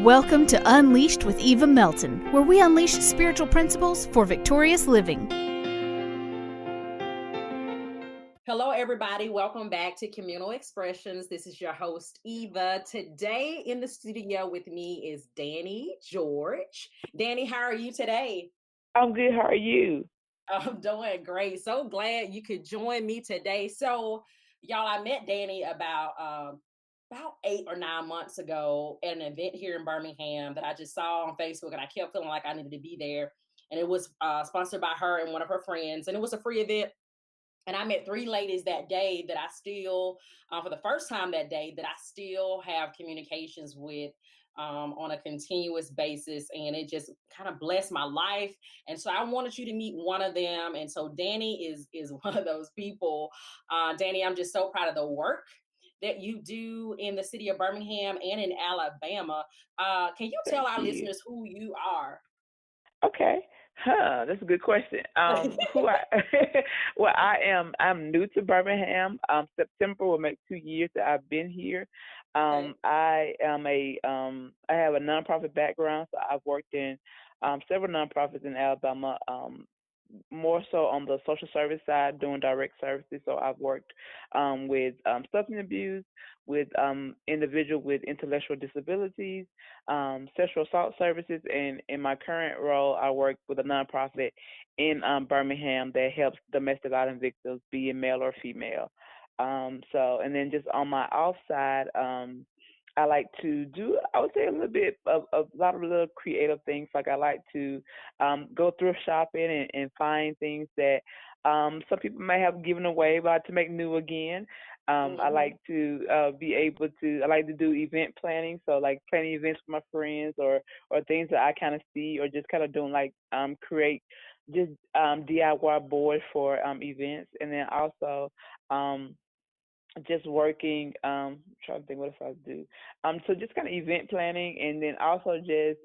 Welcome to Unleashed with Eva Melton, where we unleash spiritual principles for victorious living. Hello, everybody. Welcome back to Communal Expressions. This is your host, Eva. Today in the studio with me is Dani George. Dani, how are you today? I'm good. How are you? I'm doing great. So glad you could join me today. So, y'all, I met Dani about 8 or 9 months ago at an event here in Birmingham that I just saw on Facebook, and I kept feeling like I needed to be there. And it was sponsored by her and one of her friends, and it was a free event. And I met three ladies that day that I still, for the first time that day, that I still have communications with on a continuous basis. And it just kind of blessed my life. And so I wanted you to meet one of them. And so Dani is one of those people. Dani, I'm just so proud of the work that you do in the city of Birmingham and in Alabama. Can you tell Thank our you. listeners who you are? Okay. That's a good question. Who I well, I'm new to Birmingham. September will make 2 years that I've been here. Okay. I have a nonprofit background, so I've worked in several nonprofits in Alabama. More so on the social service side, doing direct services. So I've worked with substance abuse, with individuals with intellectual disabilities, sexual assault services, and in my current role, I work with a nonprofit in Birmingham that helps domestic violence victims, be it male or female. And then just on my off side, I like to do, I would say, a little bit of a lot of little creative things. Like I like to go thrift shopping and find things that some people may have given away, but to make new again. I Mhm. like to I like to do event planning. So like planning events with my friends or things that I kind of see or just kind of doing like create just DIY boards for events. And then also, um, just working trying to think what else I do. So just kind of event planning and then also just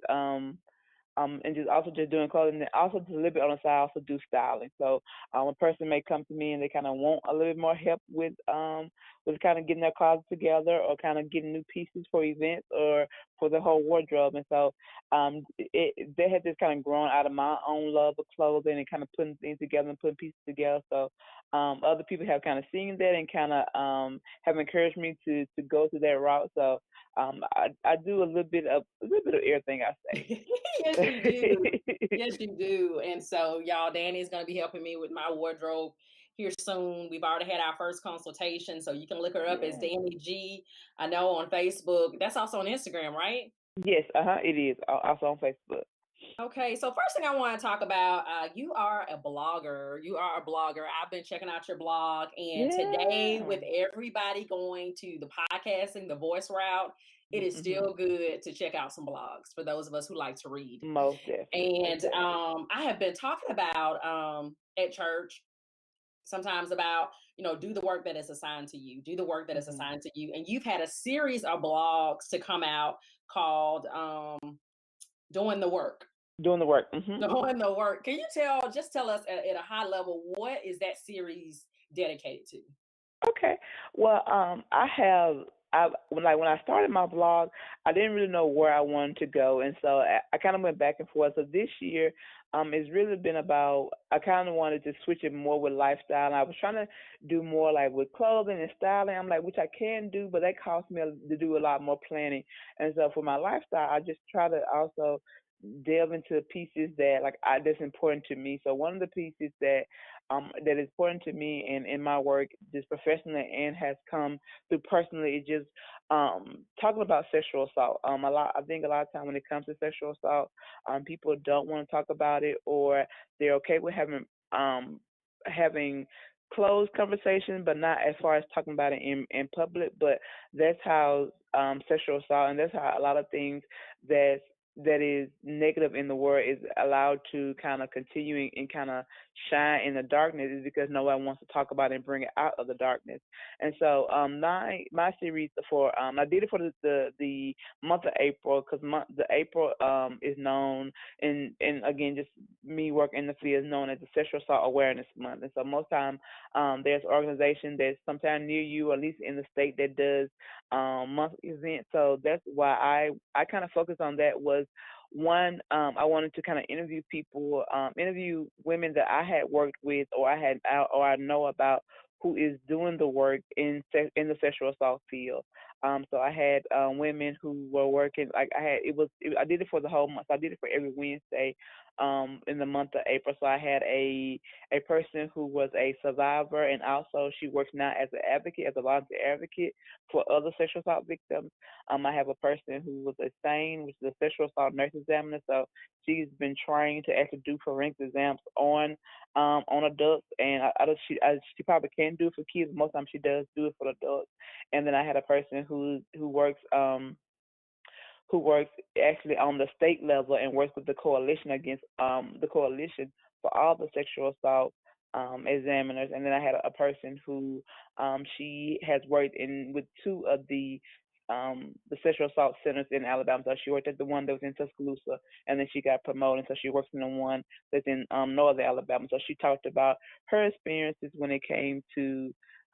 and just also just doing clothing. And also just a little bit on the side, I also do styling. So a person may come to me and they kind of want a little bit more help with kind of getting their closet together or kind of getting new pieces for events or for the whole wardrobe. And so they had just kind of grown out of my own love of clothing and kind of putting things together and putting pieces together. So other people have kind of seen that and kind of have encouraged me to go to that route. So I do a little bit of everything I Yes, you do. Yes, you do. And so, y'all, Danny is going to be helping me with my wardrobe here soon. We've already had our first consultation, so you can look her up as Yeah. Danny G. I know on Facebook. That's also on Instagram, right? Yes, it is. Also on Facebook. Okay, so first thing I want to talk about, you are a blogger. You are a blogger. I've been checking out your blog, and today, Yeah. with everybody going to the podcasting, the voice route, it is Mhm. still good to check out some blogs for those of us who like to read. Most definitely. Most And definitely. I have been talking about at church sometimes about, do the work that is assigned to you, do the work that is Mhm. assigned to you. And you've had a series of blogs to come out called Doing the Work. Doing the work. Mhm. Doing the Work. Can you tell us at a high level, what is that series dedicated to? Okay. Well, when I started my blog, I didn't really know where I wanted to go, and so I kind of went back and forth. So this year, it's really been about I kind of wanted to switch it more with lifestyle. And I was trying to do more like with clothing and styling. I'm like, which I can do, but that costs me to do a lot more planning. And so for my lifestyle, I just try to also delve into pieces that's important to me. So one of the pieces that is important to me in my work, just professionally and has come through personally, is just talking about sexual assault. I think a lot of time when it comes to sexual assault, people don't want to talk about it, or they're okay with having closed conversation, but not as far as talking about it in public. But that's how sexual assault, and that's how a lot of things that's that is negative in the world is allowed to kind of continue and kind of shine in the darkness is because no one wants to talk about it and bring it out of the darkness. And so my series for I did it for the month of April because the April is known, and again, just me working in the field is known as the Sexual Assault Awareness Month. And so most time there's organization that's sometime near you, or at least in the state, that does monthly event. So that's why I kind of focused on that. Was one, I wanted to kind of interview people, interview women that I had worked with, or I know about, who is doing the work in the sexual assault field. So I had women who were working. Like I did it for the whole month. I did it for every Wednesday in the month of April. So I had a person who was a survivor, and also she works now as an advocate, as a volunteer advocate for other sexual assault victims. I have a person who was a SANE, which is a sexual assault nurse examiner. So she's been trained to actually do forensic exams on adults, and she probably can do it for kids. Most times she does do it for adults. And then I had a person who works actually on the state level and works with the coalition against the coalition for all the sexual assault examiners. And then I had a person who she has worked in with two of the sexual assault centers in Alabama. So she worked at the one that was in Tuscaloosa, and then she got promoted, so she works in the one that's in northern Alabama. So she talked about her experiences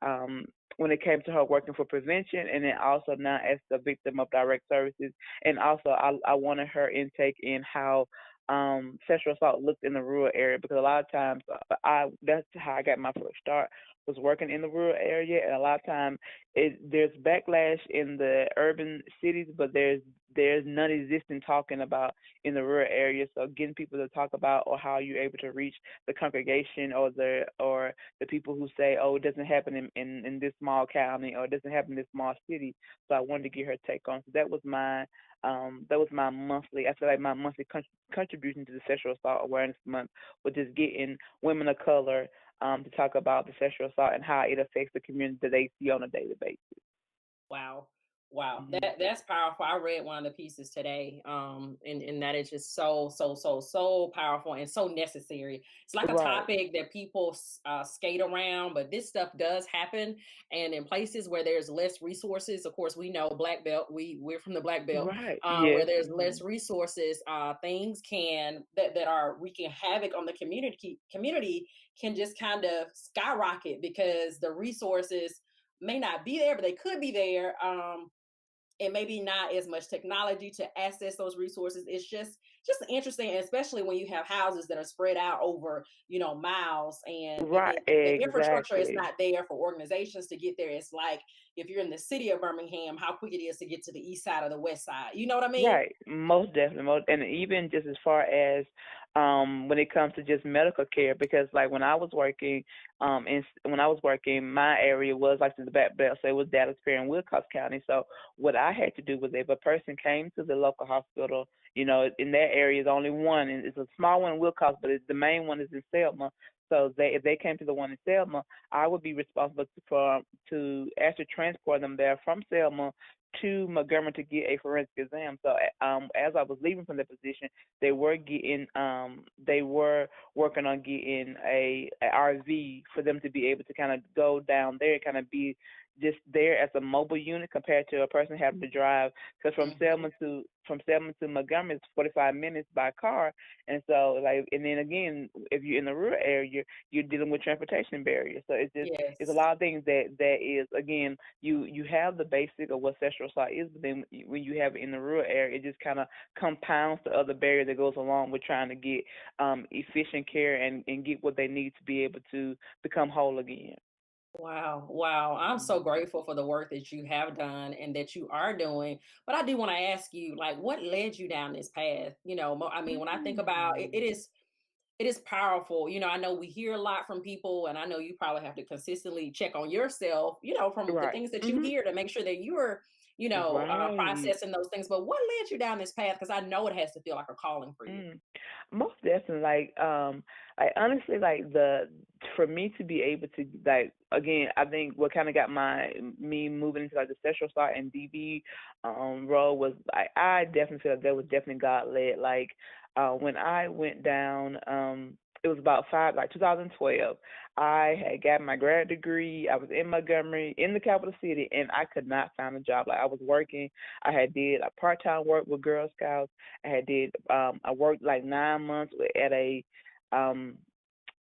um, when it came to her working for prevention, and then also now as the victim of direct services. And also I wanted her intake in how sexual assault looked in the rural area, because a lot of times that's how I got my first start, was working in the rural area. And a lot of times there's backlash in the urban cities, but there's non-existent talking about in the rural area. So getting people to talk about, or how you're able to reach the congregation, or the people who say, oh, it doesn't happen in this small county, or it doesn't happen in this small city. So I wanted to get her take on. So that was my monthly. I feel like my monthly contribution to the Sexual Assault Awareness Month was just getting women of color to talk about the sexual assault and how it affects the community that they see on a daily basis. Wow. Wow. Hmm. That's powerful. I read one of the pieces today. And that is just so powerful and so necessary. It's like a Right, topic that people skate around, but this stuff does happen. And in places where there's less resources, of course, we know black belt, we're from the black belt, right, where yes, there's hmm, less resources, things that are wreaking havoc on the community can just kind of skyrocket because the resources may not be there, but they could be there. And maybe not as much technology to access those resources. It's just interesting, especially when you have houses that are spread out over miles, and right, the infrastructure is exactly. not there for organizations to get there. It's like if you're in the city of Birmingham, how quick it is to get to the east side or the west side. You know what I mean? Right, most definitely, and even just as far as when it comes to just medical care, because like when I was working, my area was like the back belt, so it was Dallas Perry and Wilcox County. So what I had to do was, if a person came to the local hospital, in that area is only one, and it's a small one in Wilcox, but the main one is in Selma. So if they came to the one in Selma, I would be responsible to actually transport them there from Selma to Montgomery to get a forensic exam. So as I was leaving from that position, they were working on getting a RV for them to be able to kind of go down there and kind of be just there as a mobile unit, compared to a person having to drive. Because Hmm. From Selma to Montgomery is 45 minutes by car. And so, like, and then again, if you're in the rural area, you're dealing with transportation barriers. So it's a Yes. lot of things that is, again, you have the basic of what sexual assault is, but then when you have it in the rural area, it just kind of compounds the other barrier that goes along with trying to get efficient care and get what they need to be able to become whole again. Wow, wow. I'm so Mhm. grateful for the work that you have done and that you are doing. But I do want to ask you, like, what led you down this path? I mean, when I think about it, Mm. it is powerful. I know we hear a lot from people, and I know you probably have to consistently check on yourself, from the Right. things that you Mhm. hear to make sure that Right. processing those things. But what led you down this path? Because I know it has to feel like a calling for you. Mm. Most definitely, like honestly, like the for me to be able to like again, I think what kind of got me moving into like the sexual assault and DV role was like I definitely feel like that was definitely God led. Like when I went down, it was about 2012. I had got my grad degree. I was in Montgomery, in the capital city, and I could not find a job. Like I was working. I had did a part time work with Girl Scouts. I worked like 9 months um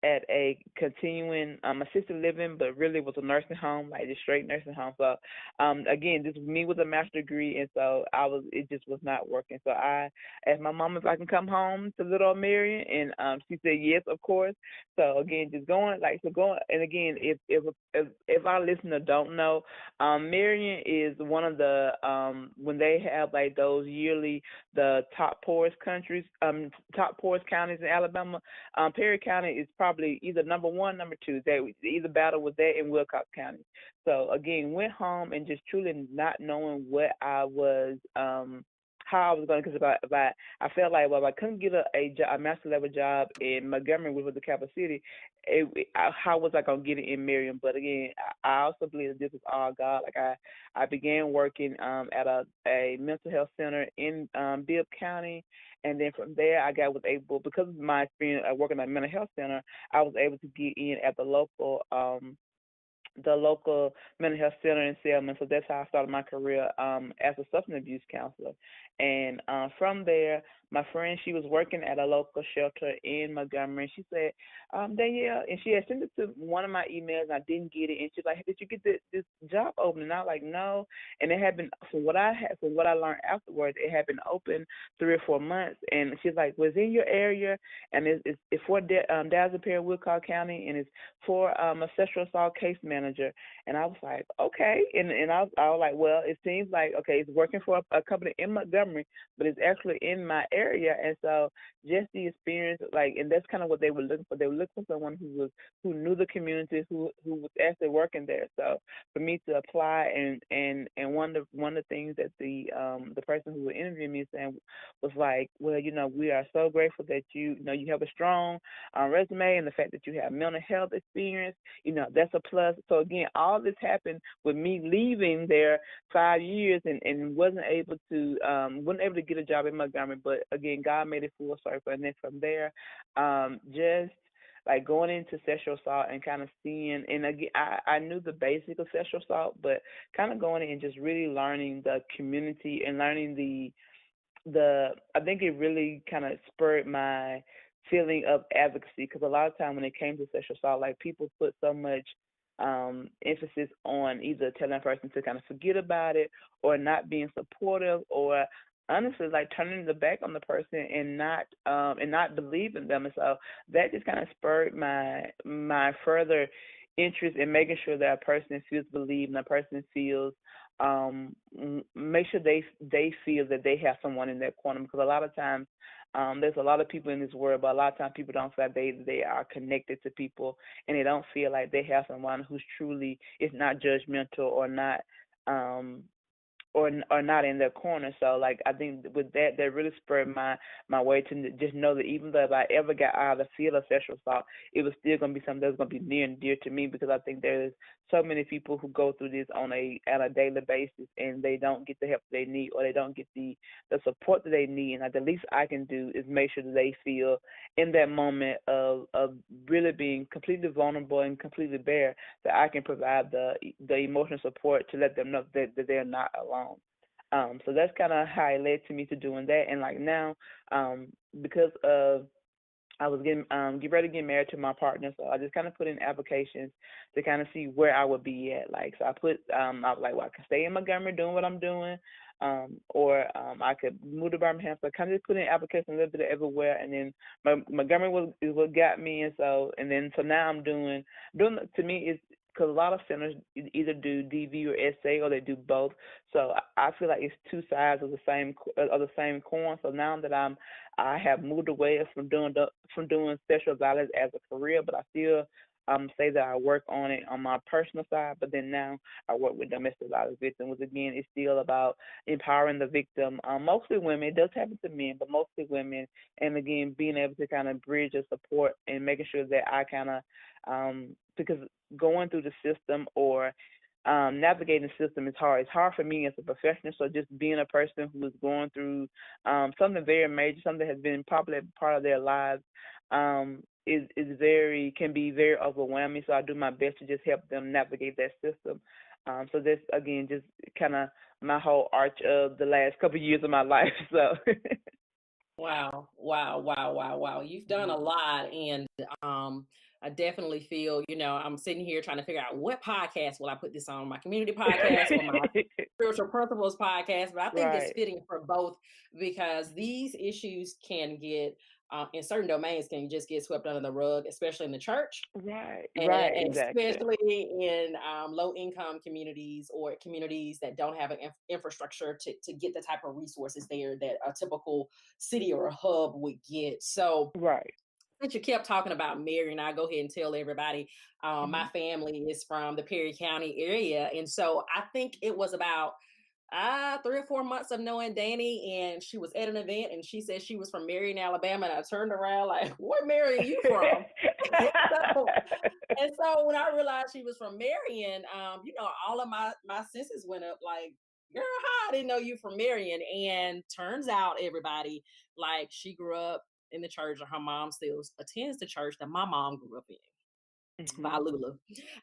at a continuing assisted living, but really was a nursing home, like just straight nursing home. So again, this was me with a master's degree, and so it just was not working. So I asked my mom if I can come home to little old Marion, and she said yes, of course. So again, just going, and again, if our listener don't know, Marion is one of the when they have like those yearly the top poorest counties in Alabama. Perry County is probably either number one, number two. They either battle with that in Wilcox County. So again, went home and just truly not knowing what I was, how I was going. Because I felt like, well, if I couldn't get a master level job in Montgomery, which was the capital city, how was I going to get it in Marion? But again, I also believe that this is all God. Like I began working at a mental health center in Bibb County. And then from there, was able, because of my experience working at a mental health center, I was able to get in at the local mental health center in Selma. So that's how I started my career as a substance abuse counselor. And from there, my friend, she was working at a local shelter in Montgomery. She said, Danielle, and she had sent it to one of my emails, and I didn't get it. And she's like, hey, did you get this job open? And I was like, no. And it had been, from what I learned afterwards, it had been open 3 or 4 months. And she's like, was in your area, and it's for Dallas Perry, Wilcox County, and it's for a sexual assault case manager. And I was like, okay. And I was like, well, it seems like, okay, it's working for a company in Montgomery, but it's actually in my area. And so just the experience, like, and that's kind of what they were looking for. They were looking for someone who knew the community, who was actually working there. So for me to apply, and one of the things that the person who was interviewing me saying was like, well, we are so grateful that you have a strong resume, and the fact that you have mental health experience, that's a plus. So again, all this happened with me leaving there 5 years and wasn't able to get a job in Montgomery. But again, God made it full circle, and then from there, just like going into sexual assault and kind of seeing, and again, I knew the basic of sexual assault, but kind of going in and just really learning the community and learning I think it really kind of spurred my feeling of advocacy, because a lot of time when it came to sexual assault, like people put so much emphasis on either telling a person to kind of forget about it, or not being supportive, or honestly like turning the back on the person and not believing them. And so that just kind of spurred my further interest in making sure that a person feels believed, and a person feels make sure they feel that they have someone in their corner, because a lot of times there's a lot of people in this world, but a lot of times people don't feel like they are connected to people, and they don't feel like they have someone who's truly is not judgmental, or not um or not in their corner. So like I think with that really spurred my way to just know that even though if I ever got out of the field of sexual assault, it was still going to be something that was going to be near and dear to me, because I think there's so many people who go through this on a daily basis, and they don't get the help they need, or they don't get the support that they need. And like the least I can do is make sure that they feel in that moment of really being completely vulnerable and completely bare, that I can provide the emotional support to let them know that they're not alone. So that's kind of how it led to me to doing that. And like now, because of I was get ready to get married to my partner, so I just kind of put in applications to kind of see where I would be at. Like, so I was like, well, I can stay in Montgomery doing what I'm doing, or I could move to Birmingham. So I kind of just put in applications a little bit everywhere, and then Montgomery is what got me, and so now I'm doing to me is because a lot of centers either do DV or SA, or they do both. So I feel like it's two sides of the same coin. So now that I have moved away from doing sexual violence as a career, but I still say that I work on it on my personal side, but then now I work with domestic violence victims. Which again, it's still about empowering the victim. Mostly women. It does happen to men, but mostly women. And again, being able to kind of bridge the support and making sure that I kind of because going through the system or navigating the system is hard. It's hard for me as a professional. So just being a person who is going through something very major, something that has been probably a part of their lives, is very can be very overwhelming. So I do my best to just help them navigate that system. So that's again just kind of my whole arch of the last couple of years of my life. So. Wow, wow, wow, wow, wow. You've done a lot. And I definitely feel, I'm sitting here trying to figure out what podcast will I put this on, my community podcast or my spiritual principles podcast. But I think it's Right. fitting for both because these issues can get, in certain domains, can just get swept under the rug, especially in the church. Right, right, And exactly. especially in low income communities or communities that don't have an infrastructure to get the type of resources there that a typical city or a hub would get. So, Right. since you kept talking about Marion, I'll go ahead and tell everybody my Mhm. family is from the Perry County area. And so I think it was about 3 or 4 months of knowing Dani, and she was at an event and she said she was from Marion, Alabama. And I turned around like, where Marion you from? so, and so when I realized she was from Marion, all of my senses went up like, girl, how I didn't know you from Marion. And turns out everybody, like she grew up in the church, or her mom still attends the church that my mom grew up in by Mhm. Lula,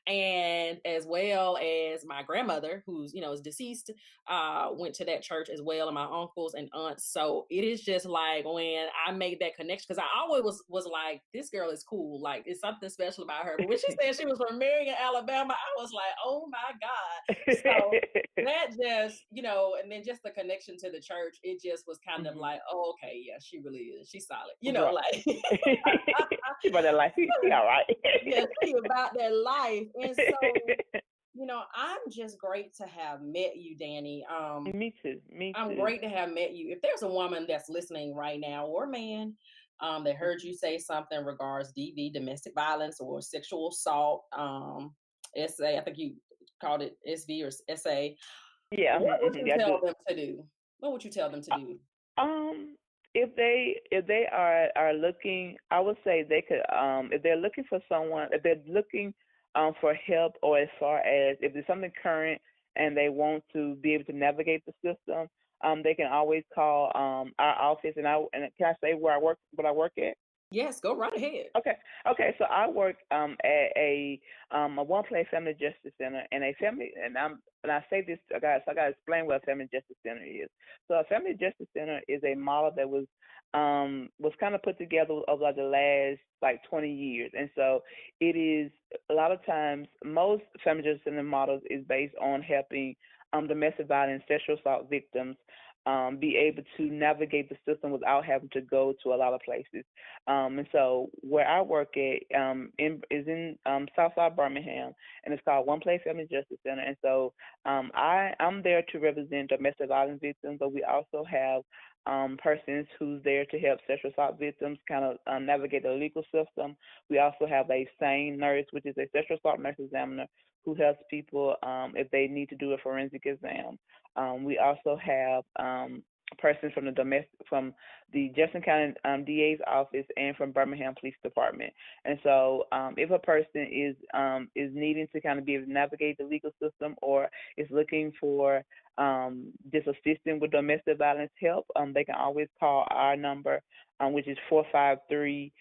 and as well as my grandmother, who's is deceased, went to that church as well, and my uncles and aunts. So it is just like when I made that connection, because I always was like, this girl is cool, like it's something special about her. But when she said she was from Marion, Alabama, I was like, oh my god. So that just and then just the connection to the church, it just was kind of Mhm. like, oh, okay, yeah, she really is, she's solid, Right. like. She about that life. She all right. Yeah, tell you about that life. And so, I'm just great to have met you, Dani. Me too. Me I'm too. great to have met you. If there's a woman that's listening right now, or a man, that heard Mhm. you say something regards DV, domestic violence, or sexual assault, SA, I think you called it SV or SA, Yeah. what would you Yeah. I do. tell them to do? What would you tell them to do? Um, if they are looking, I would say they could if they're looking for someone, if they're looking for help, or as far as if there's something current and they want to be able to navigate the system, they can always call our office, and can I say where I work, what I work at? Yes, go right ahead. Okay. Okay. So I work at a one place family justice center, and a family, and I say this, guys, so I gotta explain what a family justice center is. So a family justice center is a model that was kind of put together over like the last like 20 years, and so it is a lot of times most family justice center models is based on helping domestic violence, sexual assault victims be able to navigate the system without having to go to a lot of places. And so where I work at is in Southside Birmingham, and it's called One Place Family Justice Center. And so I'm there to represent domestic violence victims, but we also have persons who's there to help sexual assault victims kind of navigate the legal system. We also have a SANE nurse, which is a sexual assault nurse examiner, who helps people if they need to do a forensic exam. We also have persons from the Jefferson County DA's office and from Birmingham Police Department. And so, if a person is needing to kind of be able to navigate the legal system, or is looking for just assisting with domestic violence help, they can always call our number, which is 453-7261.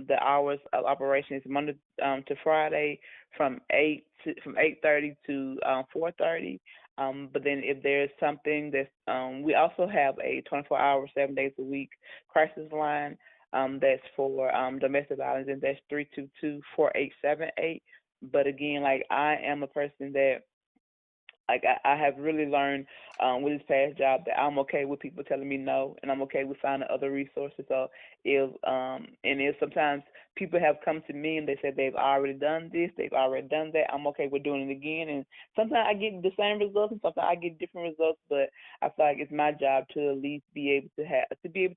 The hours of operation is Monday to Friday from 8:30 to 4:30. But then if there's something that's we also have a 24-hour, 7 days a week crisis line that's for domestic violence, and that's 322-4878. But again, like I am a person that like I have really learned with this past job that I'm okay with people telling me no, and I'm okay with finding other resources. So if sometimes people have come to me and they said they've already done this, they've already done that, I'm okay with doing it again. And sometimes I get the same results, and sometimes I get different results. But I feel like it's my job to at least be able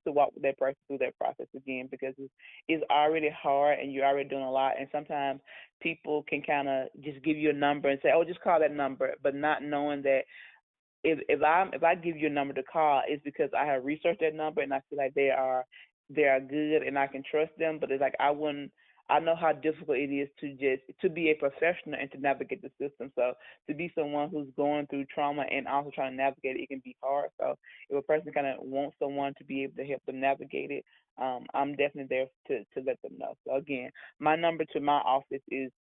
to walk with that person through that process again, because it's already hard and you're already doing a lot. And sometimes people can kind of just give you a number and say, "Oh, just call that number," but not knowing that if I give you a number to call, it's because I have researched that number and I feel like they are good and I can trust them. But it's like I know how difficult it is to be a professional and to navigate the system. So to be someone who's going through trauma and also trying to navigate it, it can be hard. So if a person kind of wants someone to be able to help them navigate it, I'm definitely there to let them know. So again, my number to my office is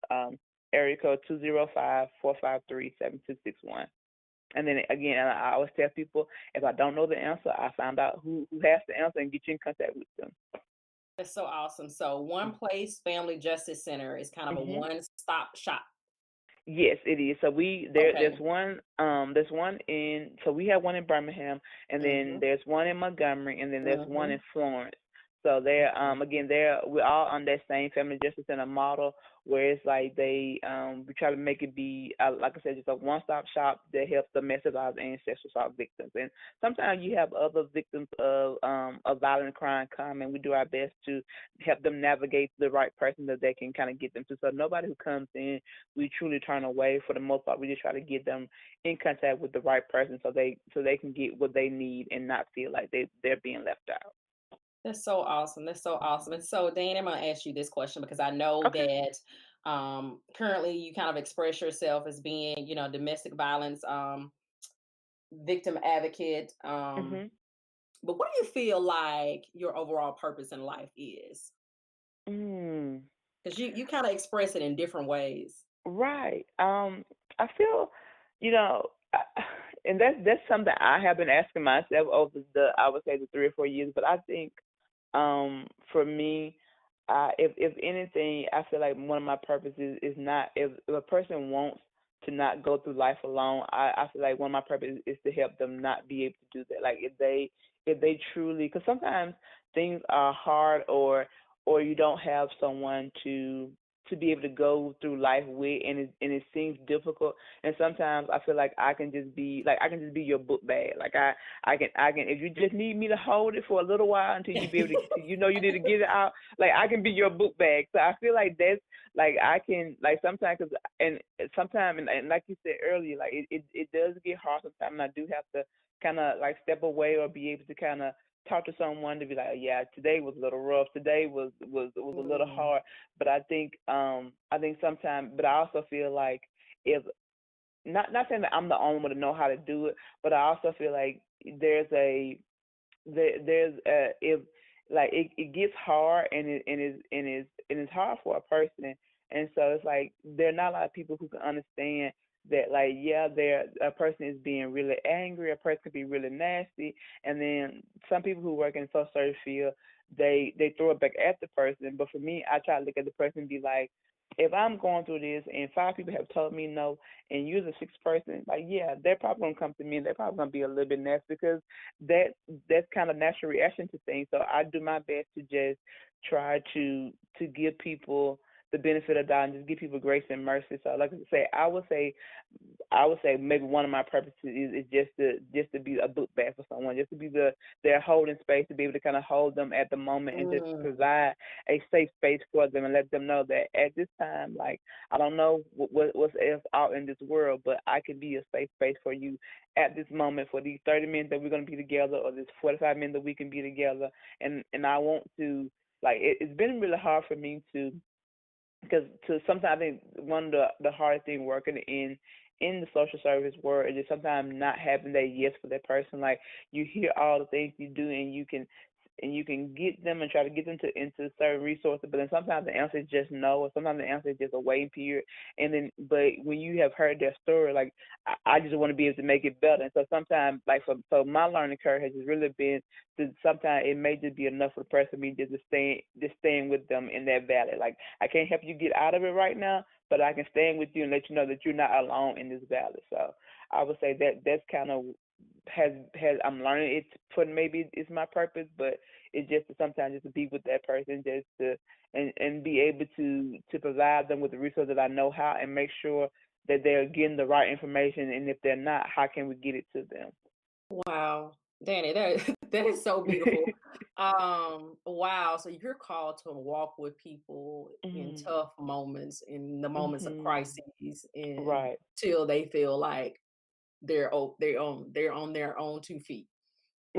area code 205-453-7261. And then again, I always tell people, if I don't know the answer, I find out who has the answer and get you in contact with them. That's so awesome. So One Place Family Justice Center is kind of a Mhm. one-stop shop. Yes, it is. So there's Okay. one in, so we have one in Birmingham, and then Mhm. there's one in Montgomery, and then there's one in Mhm. Florence. So they're again we're all on that same family justice center model, where it's like we try to make it be like I said, just a one stop shop that helps domestic violence and sexual assault victims. And sometimes you have other victims of violent crime come, and we do our best to help them navigate the right person that they can kind of get them to. So nobody who comes in, we truly turn away. For the most part, we just try to get them in contact with the right person, so they can get what they need and not feel like they're being left out. That's so awesome. That's so awesome. And so, Dan, I'm going to ask you this question because I know Okay. that currently you kind of express yourself as being, domestic violence victim advocate. Mhm. But what do you feel like your overall purpose in life is? Mm. Because you kind of express it in different ways. Right. I feel, you know, and that's something I have been asking myself over I would say the 3 or 4 years. But I think, for me, if anything, I feel like one of my purposes is not if a person wants to not go through life alone. I feel like one of my purposes is to help them not be able to do that. Like if they truly, because sometimes things are hard, or you don't have someone to be able to go through life with, and it seems difficult. And sometimes I feel like I can just be your book bag. Like I can if you just need me to hold it for a little while until you be able to you need to get it out. Like I can be your book bag. So I feel like that's like I can like sometimes and sometimes and like you said earlier, like it does get hard sometimes, and I do have to kind of like step away or be able to kind of talk to someone to be like, "Oh, yeah, today was a little rough. Today was a little Mm, hard." But I think sometimes, but I also feel like if not saying that I'm the only one to know how to do it, but I also feel like there's if like it gets hard, and it's hard for a person. And so it's like there are not a lot of people who can understand that, like, yeah, there a person is being really angry, a person can be really nasty. And then some people who work in the social service field, they throw it back at the person. But for me, I try to look at the person and be like, if I'm going through this and five people have told me no, and you're the sixth person, like, yeah, they're probably gonna come to me and they're probably gonna be a little bit nasty, because that that's kind of natural reaction to things. So I do my best to just try to give people the benefit of doubt and just give people grace and mercy. So like I say, I would say maybe one of my purposes is just to be a book bag for someone, just to be their holding space, to be able to kind of hold them at the moment and just mm, provide a safe space for them and let them know that at this time, like, I don't know what's else out in this world, but I can be a safe space for you at this moment, for these 30 minutes that we're going to be together, or this 45 minutes that we can be together. And I want to, like, it's been really hard for me to, because to sometimes I think one of the hardest thing working in the social service world is just sometimes not having that yes for that person. Like, you hear all the things you do, and you can get them and try to get them to into certain resources, but then sometimes the answer is just no, or sometimes the answer is just a waiting period. And then, but when you have heard their story, like, I just want to be able to make it better. And so sometimes, like, so my learning curve has just really been to, sometimes it may just be enough for the person me just staying with them in that valley. Like, I can't help you get out of it right now, but I can stand with you and let you know that you're not alone in this valley. So I would say that that's kind of has I'm learning it's for maybe it's my purpose, but it's just to sometimes just to be with that person, just to and be able to provide them with the resources that I know how, and make sure that they're getting the right information, and if they're not, how can we get it to them? Wow, Danny, that that is so beautiful. Wow. So you're called to walk with people in Mhm. tough moments, in the moments of Mhm. crises, and Right. till they feel like they're on their own 2 feet.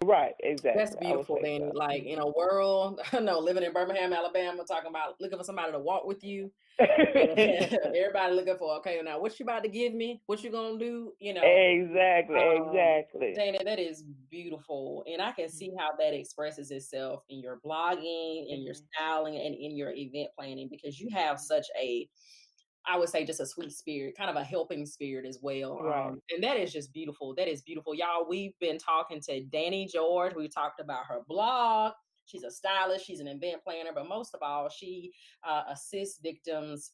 Right. That's Exactly. I would beautiful, say Danny. so. Like in a world, I know living in Birmingham, Alabama, talking about looking for somebody to walk with you. And everybody looking for, okay, now what you about to give me? What you gonna do? Exactly. Exactly. Dana, that is beautiful. And I can see how that expresses itself in your blogging, in your Mhm. styling, and in your event planning, because you have such a, I would say, just a sweet spirit, kind of a helping spirit as well. Right. And that is just beautiful. That is beautiful. Y'all, we've been talking to Dani George. We talked about her blog. She's a stylist, she's an event planner, but most of all, she assists victims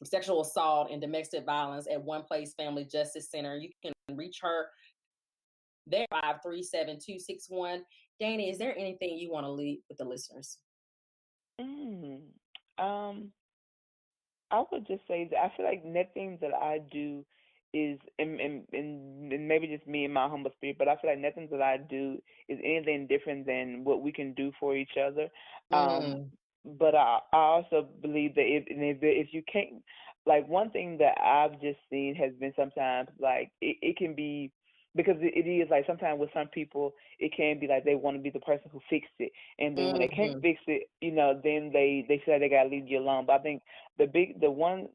of sexual assault and domestic violence at One Place Family Justice Center. You can reach her there, 537-261. Dani, is there anything you want to leave with the listeners? Mm. Um. I would just say that I feel like nothing that I do is, and maybe just me and my humble spirit, but I feel like nothing that I do is anything different than what we can do for each other. Um, Mm, but I also believe that if you can't, like one thing that I've just seen has been sometimes like it can be because it is like sometimes with some people it can be like they want to be the person who fixed it, and then when they can't mhm, fix it, then they say they gotta leave you alone. But I think the one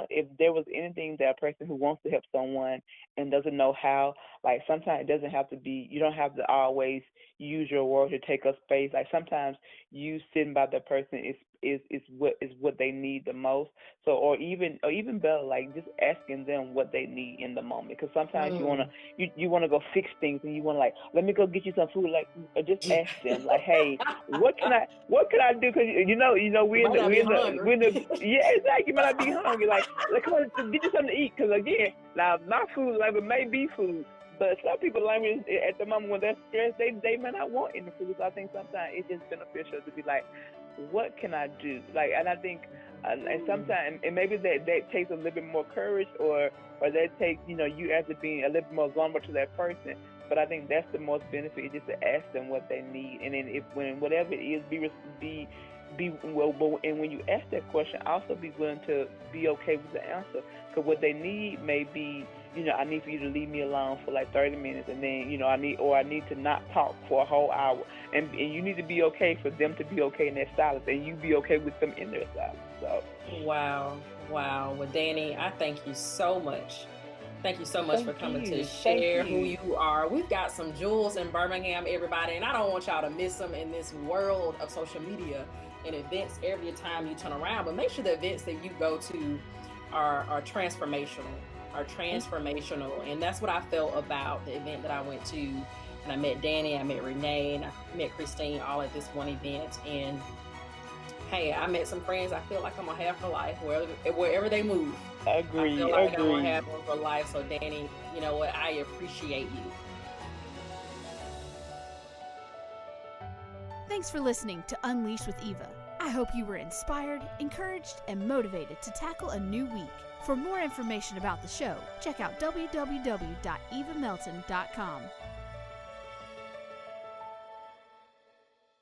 if there was anything that a person who wants to help someone and doesn't know how, like sometimes it doesn't have to be, you don't have to always use your words to take up space. Like sometimes you sitting by the person is what they need the most. So or even better, like just asking them what they need in the moment, because sometimes mm. you want to go fix things, and you want to like, let me go get you some food, like, or just ask them like, hey, what can I do? Because You might not be we're hungry. in the yeah, exactly. You might not be hungry. Like come on, get you something to eat. Because again, now my food level may be food, but some people like me at the moment when they're stressed, they may not want any food. So I think sometimes it's just beneficial to be like, what can I do? Like, and I think, and Ooh. sometimes, and maybe that takes a little bit more courage, or that takes you as to being a little bit more vulnerable to that person. But I think that's the most benefit, is just to ask them what they need, and then if when whatever it is, be well. But and when you ask that question, also be willing to be okay with the answer, because what they need may be, I need for you to leave me alone for like 30 minutes, and then I need to not talk for a whole hour, and you need to be okay for them to be okay in their silence, and you be okay with them in their silence. So Wow. Wow. Well, Dani, I thank you so much. Thank you so much for thank coming to you, thank share who you. you are. We've got some jewels in Birmingham, everybody, and I don't want y'all to miss them in this world of social media and events every time you turn around. But make sure the events that you go to are transformational, and that's what I felt about the event that I went to. And I met Dani, I met Renee, and I met Christine all at this one event. And hey, I met some friends I feel like I'm gonna have for life wherever they move. I feel Agree, like I'm gonna agree. have them for life. So Dani, you know what? I appreciate you. Thanks for listening to Unleashed with Eva. I hope you were inspired, encouraged, and motivated to tackle a new week. For more information about the show, check out www.evamelton.com.